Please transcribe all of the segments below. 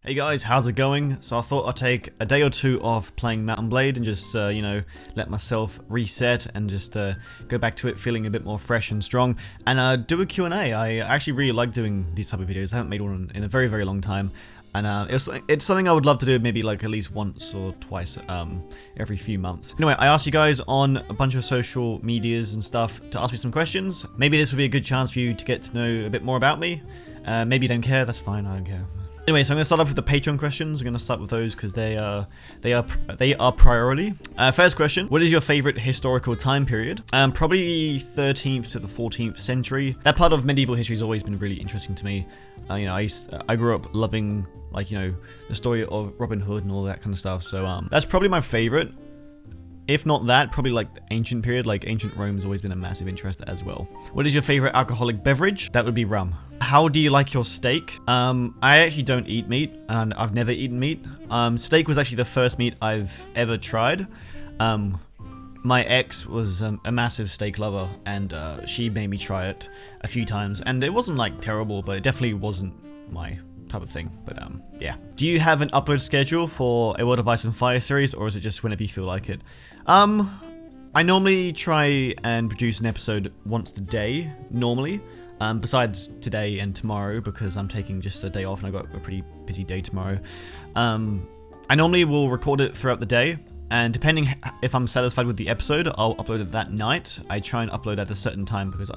Hey guys, how's it going? So I thought I'd take a day or two off playing Mount & Blade and just, let myself reset and just go back to it feeling a bit more fresh and strong and do a Q&A. I actually really like doing these type of videos. I haven't made one in a very, very long time. And it's something I would love to do maybe like at least once or twice every few months. Anyway, I asked you guys on a bunch of social medias and stuff to ask me some questions. Maybe this would be a good chance for you to get to know a bit more about me. Maybe you don't care, that's fine, I don't care. Anyway, so I'm going to start off with the Patreon questions. I'm going to start with those because they are priority. First question: what is your favorite historical time period? Probably 13th to the 14th century. That part of medieval history has always been really interesting to me. I grew up loving the story of Robin Hood and all that kind of stuff. So that's probably my favorite. If not that, probably like the ancient period, like ancient Rome has always been a massive interest as well. What is your favorite alcoholic beverage? That would be rum. How do you like your steak? I actually don't eat meat, and I've never eaten meat. Steak was actually the first meat I've ever tried. My ex was a massive steak lover, and she made me try it a few times, and it wasn't like terrible, but it definitely wasn't my type of thing. But yeah. Do you have an upload schedule for a World of Ice and Fire series, or is it just whenever you feel like it? I normally try and produce an episode once a day, normally. Besides today and tomorrow, because I'm taking just a day off and I've got a pretty busy day tomorrow. I normally will record it throughout the day, and depending if I'm satisfied with the episode, I'll upload it that night. I try and upload at a certain time because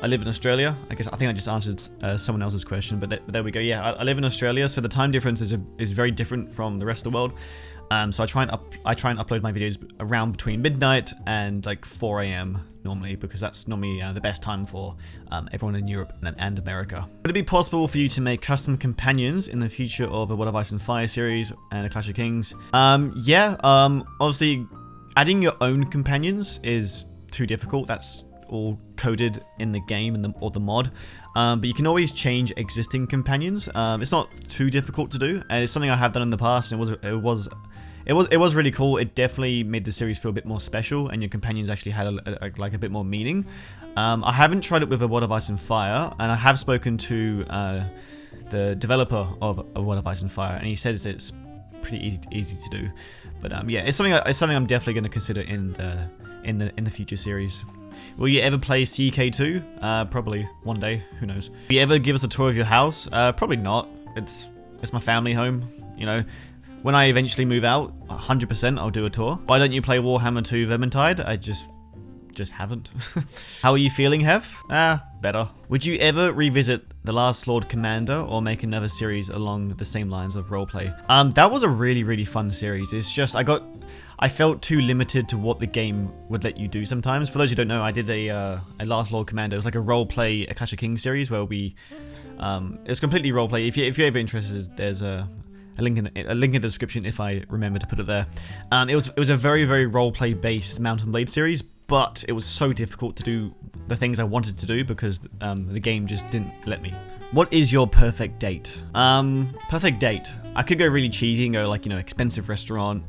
I live in Australia. I think I just answered someone else's question, but there we go. Yeah, I live in Australia, so the time difference is very different from the rest of the world. So I try and upload my videos around between midnight and like 4 AM normally, because that's normally the best time for everyone in Europe and America. Would it be possible for you to make custom companions in the future of a World of Ice and Fire series and a Clash of Kings? Yeah. Obviously, adding your own companions is too difficult. That's all coded in the game or the mod. But you can always change existing companions. It's not too difficult to do, and it's something I have done in the past, and it was really cool. It definitely made the series feel a bit more special, and your companions actually had a bit more meaning. I haven't tried it with a World of Ice and Fire, and I have spoken to the developer of a World of Ice and Fire, and he says it's pretty easy to do. But yeah, it's something I'm definitely going to consider in the future series. Will you ever play CK2? Probably one day. Who knows? Will you ever give us a tour of your house? Probably not. It's my family home. You know, when I eventually move out, 100% I'll do a tour. Why don't you play Warhammer 2 Vermintide? I just haven't. How are you feeling, Heph? Better. Would you ever revisit The Last Lord Commander or make another series along the same lines of roleplay? That was a really, really fun series. It's just I felt too limited to what the game would let you do sometimes. For those who don't know, I did a Last Lord Commander. It was like a roleplay, a Clash of Kings series where it was completely roleplay. If you're ever interested, there's a link in the description if I remember to put it there. It was a very, very roleplay based Mount & Blade series, but it was so difficult to do the things I wanted to do because the game just didn't let me. What is your perfect date? Perfect date. I could go really cheesy and go like, expensive restaurant,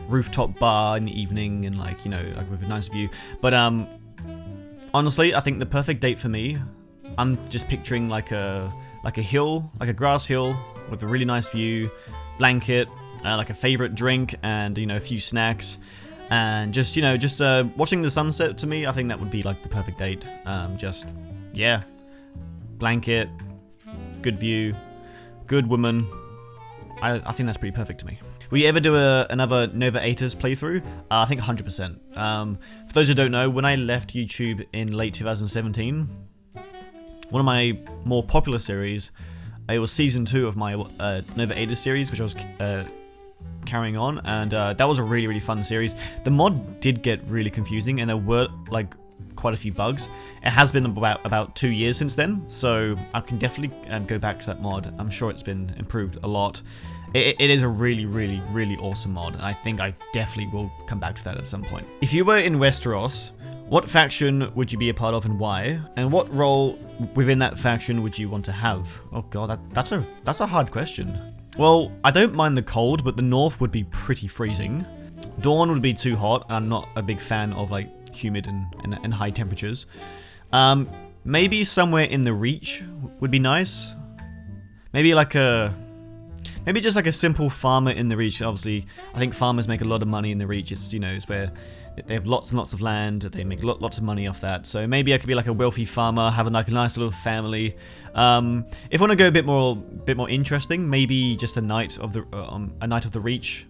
rooftop bar in the evening and like with a nice view. But honestly, I think the perfect date for me, I'm just picturing like a hill, like a grass hill with a really nice view, blanket, like a favorite drink, and a few snacks, and just watching the sunset. To me, I think that would be like the perfect date. Yeah, blanket, good view, good woman. I think that's pretty perfect to me. Will you ever do another Nova 8ers playthrough? I think 100%. For those who don't know, when I left YouTube in late 2017, one of my more popular series, it was season 2 of my Nova 8ers series, which I was carrying on, and that was a really, really fun series. The mod did get really confusing, and there were like quite a few bugs. It has been about 2 years since then, so I can definitely go back to that mod. I'm sure it's been improved a lot. It is a really, really, really awesome mod, and I think I definitely will come back to that at some point. If you were in Westeros, what faction would you be a part of and why? And what role within that faction would you want to have? Oh god, that's a hard question. Well, I don't mind the cold, but the north would be pretty freezing. Dawn would be too hot. I'm not a big fan of like humid and high temperatures. Maybe somewhere in the Reach would be nice. maybe like a... Maybe just like a simple farmer in the Reach. Obviously, I think farmers make a lot of money in the Reach. It's, you know, it's where they have lots and lots of land. They make lots of money off that. So maybe I could be like a wealthy farmer, having like a nice little family. If I want to go a bit more interesting, maybe just a Knight of the Reach.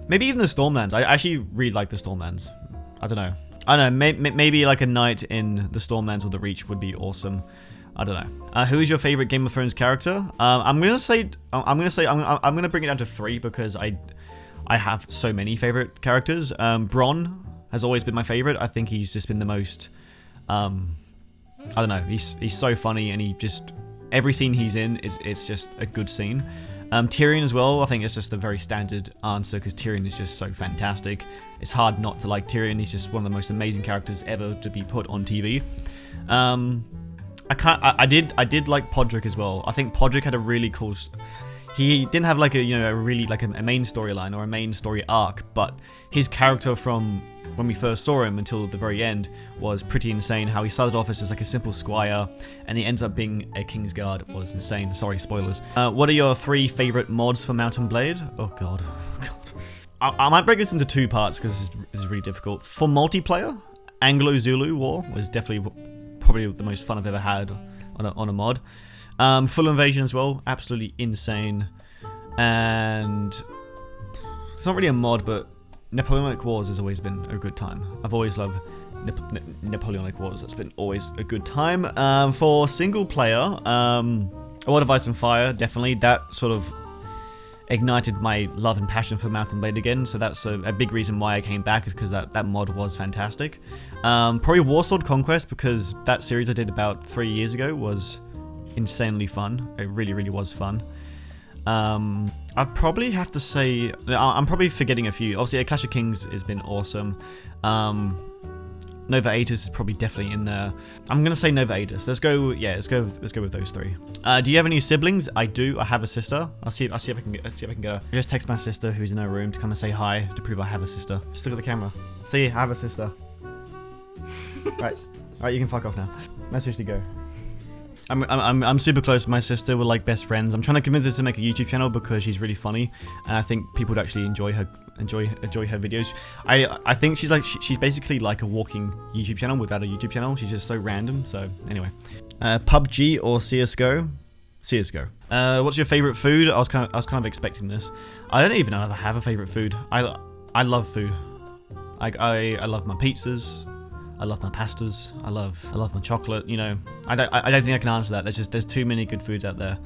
Maybe even the Stormlands. I actually really like the Stormlands. I don't know. Maybe like a knight in the Stormlands or the Reach would be awesome. I don't know. Who is your favorite Game of Thrones character? I'm gonna bring it down to 3 because I have so many favorite characters. Bronn has always been my favorite. I think he's just been the most. I don't know. He's so funny, and he just every scene he's in it's just a good scene. Tyrion as well. I think it's just a very standard answer because Tyrion is just so fantastic. It's hard not to like Tyrion. He's just one of the most amazing characters ever to be put on TV. I did like Podrick as well. I think Podrick had a really cool... He didn't have like a main storyline or a main story arc, but his character from when we first saw him until the very end was pretty insane. How he started off as just like a simple squire, and he ends up being a Kingsguard was insane. Sorry, spoilers. What are your 3 favorite mods for Mount and Blade? Oh god. I might break this into 2 parts because this is really difficult. For multiplayer, Anglo-Zulu War was definitely probably the most fun I've ever had on a mod. Full Invasion as well, absolutely insane. And it's not really a mod, but Napoleonic Wars has always been a good time. I've always loved Napoleonic Wars. That's been always a good time. For single player, A World of Ice and Fire, definitely. That sort of ignited my love and passion for Mount and Blade again, so that's a big reason why I came back, is because that mod was fantastic. Probably Warsword Conquest, because that series I did about 3 years ago was insanely fun. It really was fun. I'd probably have to say, I'm probably forgetting a few. Obviously, A Clash of Kings has been awesome. Nova Aetus is probably definitely in there. I'm gonna say Nova Aetus. Let's go with those 3. Do you have any siblings? I do. I have a sister. I'll see if I can get her. I just text my sister who's in her room to come and say hi to prove I have a sister. Just look at the camera. See, I have a sister. Right, you can fuck off now. Let's just go. I'm super close to my sister. We're like best friends. I'm trying to convince her to make a YouTube channel because she's really funny, and I think people would actually enjoy her videos. I think she's basically like a walking YouTube channel without a YouTube channel. She's just so random. So anyway, PUBG or CS:GO? CS:GO. What's your favorite food? I was kind of expecting this. I don't even know if I have a favorite food. I love food. I love my pizzas. I love my pastas. I love my chocolate. You know, I don't think I can answer that. There's too many good foods out there.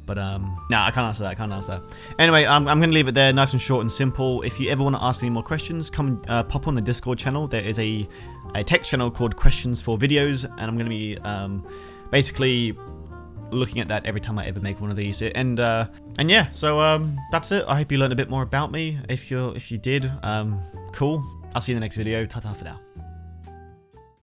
But nah, I can't answer that. Anyway, I'm gonna leave it there, nice and short and simple. If you ever want to ask any more questions, come pop on the Discord channel. There is a text channel called Questions for Videos, and I'm gonna be basically looking at that every time I ever make one of these. And yeah, so that's it. I hope you learned a bit more about me. If you did, cool. I'll see you in the next video. Ta-ta for now.